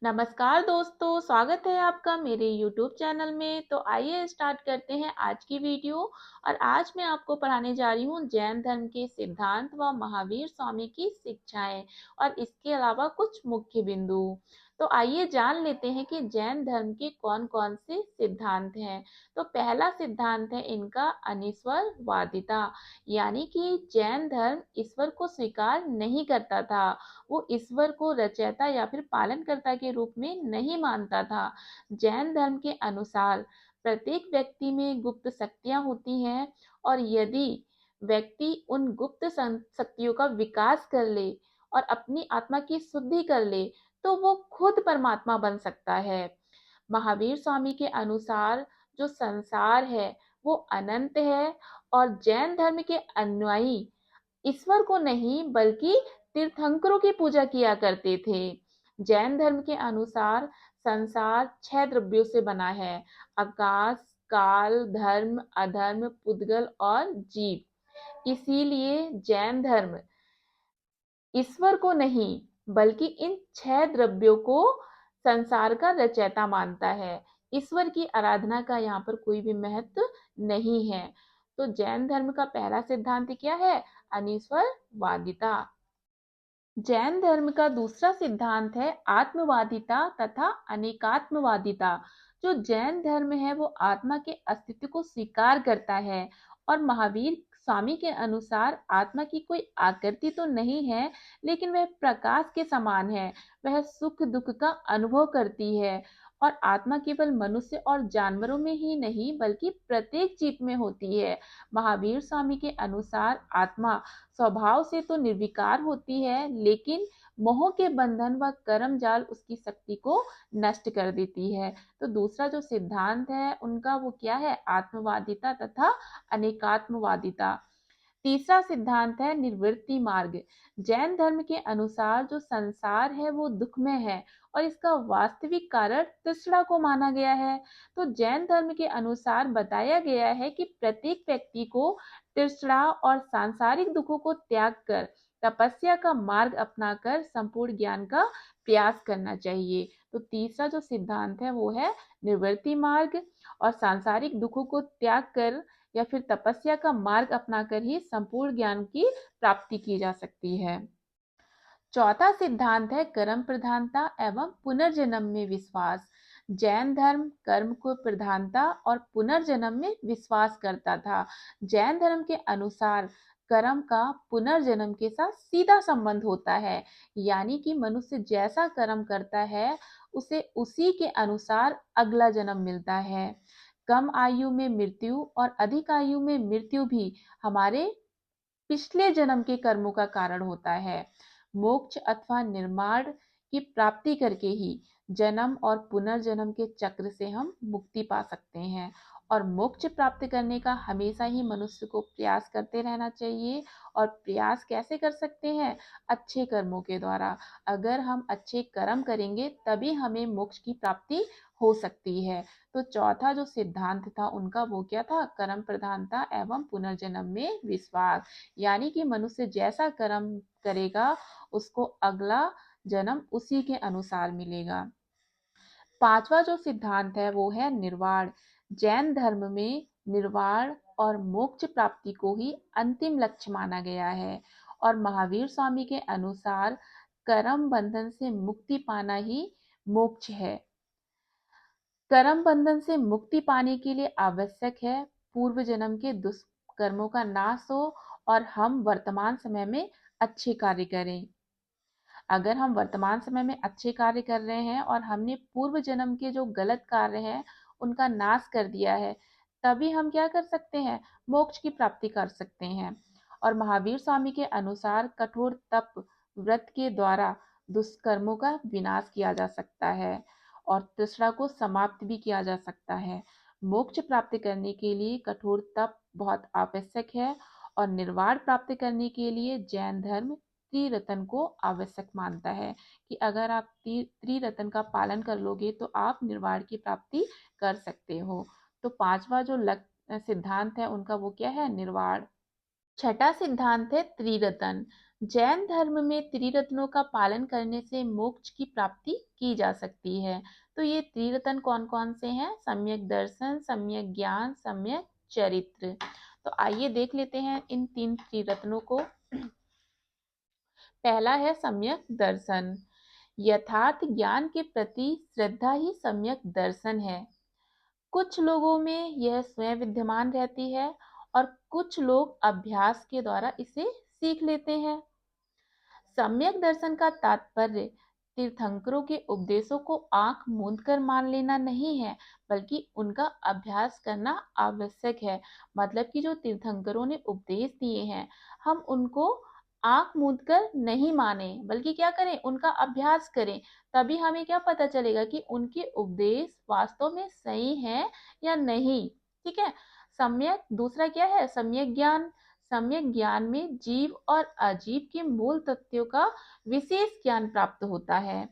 नमस्कार दोस्तों, स्वागत है आपका मेरे YouTube चैनल में। तो आइए स्टार्ट करते हैं आज की वीडियो। और आज मैं आपको पढ़ाने जा रही हूँ जैन धर्म के सिद्धांत व महावीर स्वामी की शिक्षाएं और इसके अलावा कुछ मुख्य बिंदु। तो आइए जान लेते हैं कि जैन धर्म के कौन-कौन से सिद्धांत हैं। तो पहला सिद्धांत है इनका अनीश्वरवादिता, यानी कि जैन धर्म ईश्वर को स्वीकार नहीं करता था। वो ईश्वर को रचयिता या फिर पालनकर्ता के रूप में नहीं मानता था। जैन धर्म के अनुसार प्रत्येक व्यक्ति में गुप्त शक्तियां होती हैं और यदि व्यक्ति उन गुप्त शक्तियों का विकास कर ले और अपनी आत्मा की शुद्धि कर ले तो वो खुद परमात्मा बन सकता है। महावीर स्वामी के अनुसार जो संसार है वो अनंत है और जैन धर्म के अनुयायी ईश्वर को नहीं बल्कि तीर्थंकरों की पूजा किया करते थे। जैन धर्म के अनुसार संसार 6 द्रव्यों से बना है: आकाश, काल, धर्म, अधर्म, पुद्गल और जीव। इसीलिए जैन धर्म ईश्वर को नहीं बल्कि इन 6 द्रव्यों को संसार का रचयिता मानता है। ईश्वर की आराधना का यहाँ पर कोई भी महत्व नहीं है। तो जैन धर्म का पहला सिद्धांत क्या है? अनीश्वरवादिता। जैन धर्म का दूसरा सिद्धांत है आत्मवादिता तथा अनेकात्मवादिता। जो जैन धर्म है वो आत्मा के अस्तित्व को स्वीकार करता है और महावीर स्वामी के अनुसार आत्मा की कोई आकृति तो नहीं है, लेकिन वह प्रकाश के समान है। वह सुख दुख का अनुभव करती है और आत्मा केवल मनुष्य और जानवरों में ही नहीं बल्कि प्रत्येक जीव में होती है। महावीर स्वामी के अनुसार आत्मा स्वभाव से तो निर्विकार होती है, लेकिन मोह के बंधन व कर्म जाल उसकी शक्ति को नष्ट कर देती है। तो दूसरा जो सिद्धांत है उनका वो क्या है? आत्मवादिता तथा अनेकात्मवादिता। तीसरा सिद्धांत है निवृत्ति मार्ग। जैन धर्म के अनुसार जो संसार है वो दुखमय है और इसका वास्तविक कारण तृष्णा को माना गया है। तो जैन धर्म के अनुसार बताया गया है कि प्रत्येक व्यक्ति को तृष्णा और सांसारिक दुखों को त्याग कर तपस्या का मार्ग अपनाकर संपूर्ण ज्ञान का प्रयास करना चाहिए। तो तीसरा जो सिद्धांत है वो है निवृत्ति मार्ग और सांसारिक दुखों को त्याग कर या फिर तपस्या का मार्ग अपनाकर ही संपूर्ण ज्ञान की प्राप्ति की जा सकती है। चौथा सिद्धांत है कर्म प्रधानता एवं पुनर्जन्म में विश्वास। जैन धर्म कर्म को प्रधानता और पुनर्जन्म में विश्वास करता था। जैन धर्म के अनुसार कर्म का पुनर्जन्म के साथ सीधा संबंध होता है, यानी कि मनुष्य जैसा कर्म करता है उसे उसी के अनुसार अगला जन्म मिलता है। कम आयु में मृत्यु और अधिक आयु में मृत्यु भी हमारे पिछले जन्म के कर्मों का कारण होता है। मोक्ष अथवा निर्माण की प्राप्ति करके ही जन्म और पुनर्जन्म के चक्र से हम मुक्ति पा सकते हैं और मोक्ष प्राप्त करने का हमेशा ही मनुष्य को प्रयास करते रहना चाहिए। और प्रयास कैसे कर सकते हैं? अच्छे कर्मों के द्वारा। अगर हम अच्छे कर्म करेंगे तभी हमें मोक्ष की प्राप्ति हो सकती है। तो चौथा जो सिद्धांत था उनका वो क्या था? कर्म प्रधानता एवं पुनर्जन्म में विश्वास, यानी कि मनुष्य जैसा कर्म करेगा उसको अगला जन्म उसी के अनुसार मिलेगा। पांचवा जो सिद्धांत है वो है निर्वाण। जैन धर्म में निर्वाण और मोक्ष प्राप्ति को ही अंतिम लक्ष्य माना गया है और महावीर स्वामी के अनुसार कर्म बंधन से मुक्ति पाना ही मोक्ष है। कर्म बंधन से मुक्ति पाने के लिए आवश्यक है पूर्व जन्म के दुष्कर्मों का नाश हो और हम वर्तमान समय में अच्छे कार्य करें। अगर हम वर्तमान समय में अच्छे कार्य कर रहे हैं और हमने पूर्व जन्म के जो गलत कार्य हैं उनका नाश कर दिया है, तभी हम क्या कर सकते हैं? मोक्ष की प्राप्ति कर सकते हैं। और महावीर स्वामी के अनुसार कठोर तप व्रत के द्वारा दुष्कर्मों का विनाश किया जा सकता है और तृष्णा को समाप्त भी किया जा सकता है। मोक्ष प्राप्त करने के लिए कठोर तप बहुत आवश्यक है और निर्वाण प्राप्त करने के लिए जैन धर्म त्रिरत्न को आवश्यक मानता है कि अगर आप त्रिरत्न का पालन कर लोगे तो आप निर्वाण की प्राप्ति कर सकते हो। तो पांचवा जो सिद्धांत है उनका वो क्या है? निर्वाण। छठा सिद्धांत है त्रिरत्न। जैन धर्म में त्रिरत्नों का पालन करने से मोक्ष की प्राप्ति की जा सकती है। तो ये त्रिरत्न कौन कौन से हैं? सम्यक दर्शन, सम्यक ज्ञान, सम्यक चरित्र। तो आइए देख लेते हैं इन 3 त्रिरत्नों को। पहला है सम्यक दर्शन। यथार्थ ज्ञान के प्रति श्रद्धा ही सम्यक दर्शन है। कुछ लोगों में यह स्वयं विद्यमान रहती है और कुछ लोग अभ्यास के द्वारा इसे सीख लेते हैं। सम्यक दर्शन का तात्पर्य तीर्थंकरों के उपदेशों को आंख मूंद कर मान लेना नहीं है, बल्कि उनका अभ्यास करना आवश्यक है। मतलब कि जो तीर्थंकरों ने उपदेश दिए हैं, हम उनको आंख मूंद कर नहीं माने, बल्कि क्या करें, उनका अभ्यास करें। तभी हमें क्या पता चलेगा कि उनके उपदेश वास्तव में सही है या नहीं। ठीक है। सम्यक दूसरा क्या है? सम्यक ज्ञान। सम्यक ज्ञान में जीव और अजीव के मूल तथ्यों का विशेष ज्ञान प्राप्त होता है।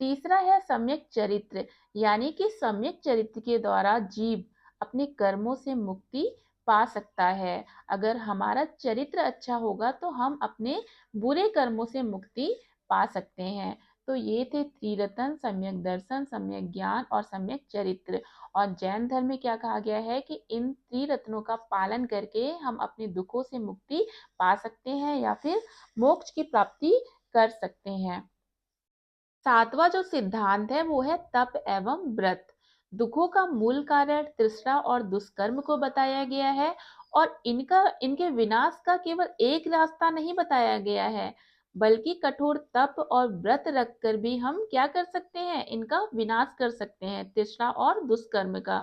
तीसरा है सम्यक चरित्र, यानी कि सम्यक चरित्र के द्वारा जीव अपने कर्मों से मुक्ति पा सकता है। अगर हमारा चरित्र अच्छा होगा तो हम अपने बुरे कर्मों से मुक्ति पा सकते हैं। तो ये थे त्रिरत्न, सम्यक दर्शन, सम्यक ज्ञान और सम्यक चरित्र। और जैन धर्म में क्या कहा गया है कि इन त्रिरत्नों का पालन करके हम अपने दुखों से मुक्ति पा सकते हैं या फिर मोक्ष की प्राप्ति कर सकते हैं। सातवां जो सिद्धांत है वो है तप एवं व्रत। दुखों का मूल कारण तृष्णा और दुष्कर्म को बताया गया है और इनके विनाश का केवल एक रास्ता नहीं बताया गया है, बल्कि कठोर तप और व्रत रखकर भी हम क्या कर सकते हैं, इनका विनाश कर सकते हैं, तृष्णा और दुष्कर्म का।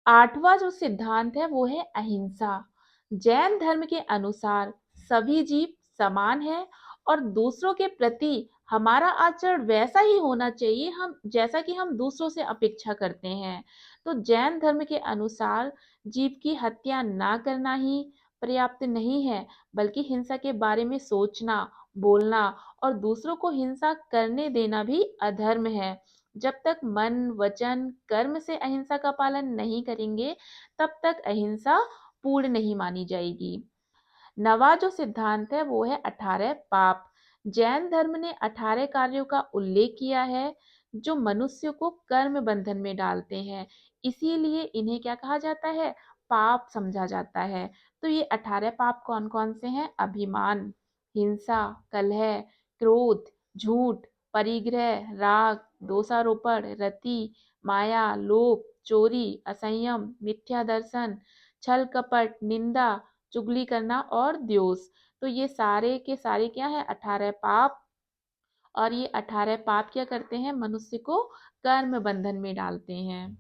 आठवां जो सिद्धांत है वो है अहिंसा। जैन धर्म के अनुसार सभी जीव समान है और दूसरों के प्रति हमारा आचरण वैसा ही होना चाहिए हम जैसा कि हम दूसरों से अपेक्षा करते हैं। तो जैन धर्म के अनुसार जीव की हत्या ना करना ही पर्याप्त नहीं है, बल्कि हिंसा के बारे में सोचना, बोलना और दूसरों को हिंसा करने देना भी अधर्म है। जब तक मन, वचन, कर्म से अहिंसा का पालन नहीं करेंगे, तब तक अहिंसा पूर्ण नहीं मानी जाएगी। नवा जो सिद्धांत है वो है 18 पाप। जैन धर्म ने 18 कार्यों का उल्लेख किया है जो मनुष्य को कर्म बंधन में डालते हैं, इसीलिए इन्हें क्या कहा जाता है, पाप समझा जाता है। तो ये 18 पाप कौन कौन से हैं? अभिमान, हिंसा, कलह, क्रोध, झूठ, परिग्रह, राग, दोषारोपण, रति, माया, लोभ, चोरी, असंयम, मिथ्या दर्शन, छल कपट, निंदा, चुगली करना और द्वेष। तो ये सारे के सारे क्या है? 18 पाप। और ये 18 पाप क्या करते हैं? मनुष्य को कर्म बंधन में डालते हैं।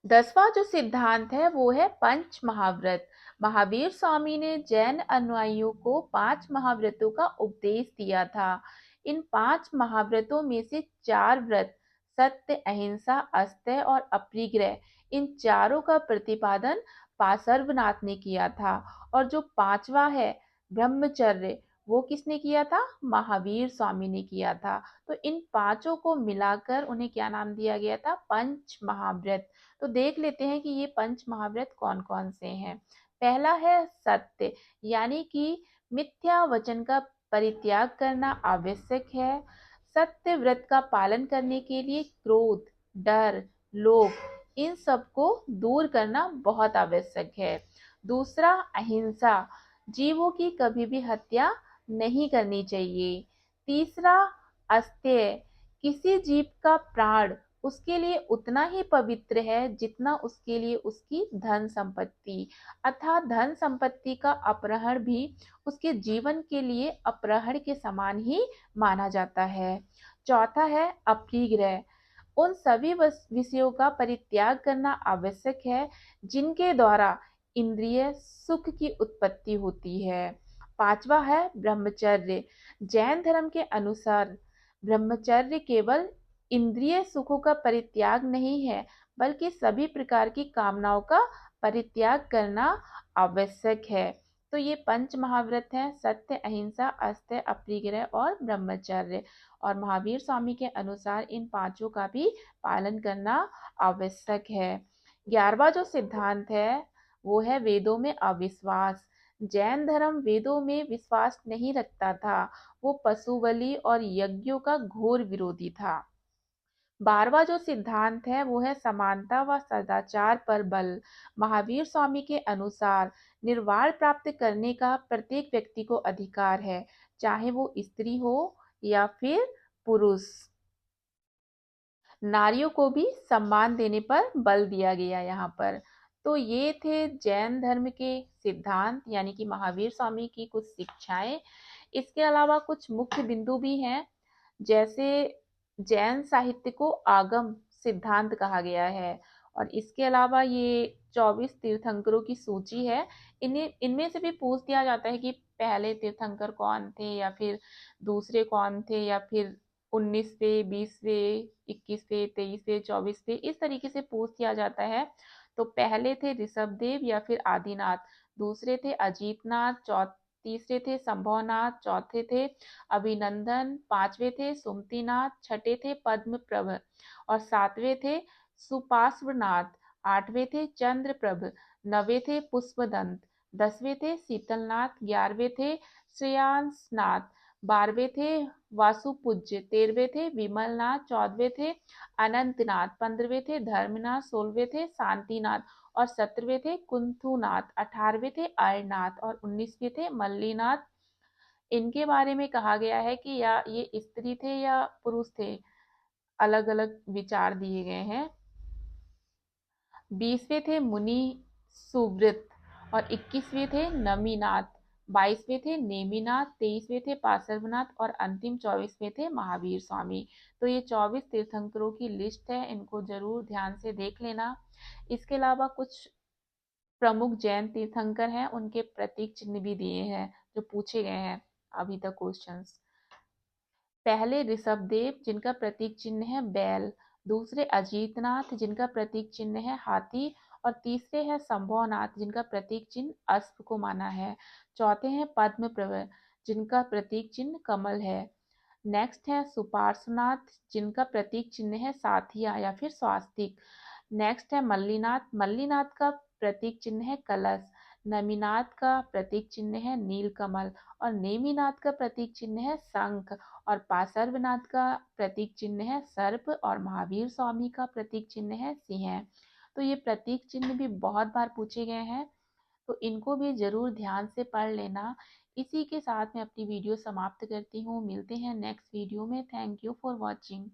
10वां जो सिद्धांत है वो है पंच महाव्रत। महावीर स्वामी ने जैन अनुयायियों को 5 महाव्रतों का उपदेश दिया था। इन 5 महाव्रतों में से 4 व्रत सत्य, अहिंसा, अस्तेय और अपरिग्रह, इन चारों का प्रतिपादन पार्श्वनाथ ने किया था। और जो 5वां है ब्रह्मचर्य, वो किसने किया था? महावीर स्वामी ने किया था। तो इन पांचों को मिलाकर उन्हें क्या नाम दिया गया था? पंच महाव्रत। तो देख लेते हैं कि ये पंच महाव्रत कौन कौन से हैं। पहला है सत्य, यानी कि मिथ्या वचन का परित्याग करना आवश्यक है। सत्य व्रत का पालन करने के लिए क्रोध, डर, लोभ, इन सब को दूर करना बहुत आवश्यक है। दूसरा अहिंसा, जीवों की कभी भी हत्या नहीं करनी चाहिए। तीसरा अस्तेय, किसी जीव का प्राण उसके लिए उतना ही पवित्र है जितना उसके लिए उसकी धन संपत्ति, अर्थात धन संपत्ति का अपहरण भी उसके जीवन के लिए अपहरण के समान ही माना जाता है। चौथा है अपरिग्रह, उन सभी विषयों का परित्याग करना आवश्यक है जिनके द्वारा इंद्रिय सुख की उत्पत्ति होती है। पांचवा है ब्रह्मचर्य। जैन धर्म के अनुसार ब्रह्मचर्य केवल इंद्रिय सुखों का परित्याग नहीं है, बल्कि सभी प्रकार की कामनाओं का परित्याग करना आवश्यक है। तो ये पंच महाव्रत हैं, सत्य, अहिंसा, अस्तेय, अपरिग्रह और ब्रह्मचर्य। और महावीर स्वामी के अनुसार इन पांचों का भी पालन करना आवश्यक है। 11वां जो सिद्धांत है वो है वेदों में अविश्वास। जैन धर्म वेदों में विश्वास नहीं रखता था, वो पशु बलि और यज्ञों का घोर विरोधी था। 12वां जो सिद्धांत है वो है समानता व सदाचार पर बल। महावीर स्वामी के अनुसार निर्वाण प्राप्त करने का प्रत्येक व्यक्ति को अधिकार है, चाहे वो स्त्री हो या फिर पुरुष। नारियों को भी सम्मान देने पर बल दिया गया यहाँ पर। तो ये थे जैन धर्म के सिद्धांत यानी कि महावीर स्वामी की कुछ शिक्षाएं। इसके अलावा कुछ मुख्य बिंदु भी हैं, जैसे जैन साहित्य को आगम सिद्धांत कहा गया है। और इसके अलावा ये 24 तीर्थंकरों की सूची है। इन्हें इनमें से भी पूछ दिया जाता है कि पहले तीर्थंकर कौन थे या फिर दूसरे कौन थे, या फिर 19वें, 20वें, 21वें, 23वें, 24वें, इस तरीके से पूछ दिया जाता है। तो पहले थे ऋषभदेव या फिर आदिनाथ, दूसरे थे अजीतनाथ, तीसरे थे संभवनाथ, चौथे थे अभिनंदन, पांचवे थे सुमतिनाथ, छठे थे पद्मप्रभ और सातवें थे सुपार्श्वनाथ, आठवें थे चंद्रप्रभ, नवे थे पुष्पदंत, 10वें थे शीतलनाथ, 11वें थे श्रेयांसनाथ, 12वें थे वासुपूज्य, 13वें थे विमलनाथ, 14वें थे अनंतनाथ, 15वें थे धर्मनाथ, 16वें थे शांतिनाथ और 17वें थे कुंथुनाथ, 18वें थे अरनाथ और 19वें थे मल्लीनाथ। इनके बारे में कहा गया है कि या ये स्त्री थे या पुरुष थे, अलग अलग विचार दिए गए हैं। 20वें थे मुनि सुव्रत और 21वें थे नमीनाथ, 22वें थे नेमिनाथ, 23वें थे पार्श्वनाथ और अंतिम 24वें थे महावीर स्वामी। तो ये 24 तीर्थंकरों की लिस्ट है, इनको जरूर ध्यान से देख लेना। इसके अलावा कुछ प्रमुख जैन तीर्थंकर हैं, उनके प्रतीक चिन्ह भी दिए हैं जो पूछे गए हैं अभी तक क्वेश्चंस। पहले ऋषभदेव जिनका प्रतीक चिन्ह है बैल, दूसरे अजीतनाथ जिनका प्रतीक चिन्ह है हाथी और तीसरे हैं संभवनाथ जिनका प्रतीक चिन्ह अश्व को माना है। चौथे हैं पद्मप्रभ जिनका प्रतीक चिन्ह कमल है। नेक्स्ट है सुपार्श्वनाथ जिनका प्रतीक चिन्ह है साथिया या फिर स्वास्तिक। नेक्स्ट है मल्लीनाथ, मल्लीनाथ का प्रतीक चिन्ह है कलश। नमीनाथ का प्रतीक चिन्ह है नीलकमल और नेमिनाथ का प्रतीक चिन्ह है शंख और पार्श्वनाथ का प्रतीक चिन्ह है सर्प और महावीर स्वामी का प्रतीक चिन्ह है सिंह। तो ये प्रतीक चिन्ह भी बहुत बार पूछे गए हैं, तो इनको भी जरूर ध्यान से पढ़ लेना। इसी के साथ मैं अपनी वीडियो समाप्त करती हूँ। मिलते हैं नेक्स्ट वीडियो में। Thank you for watching.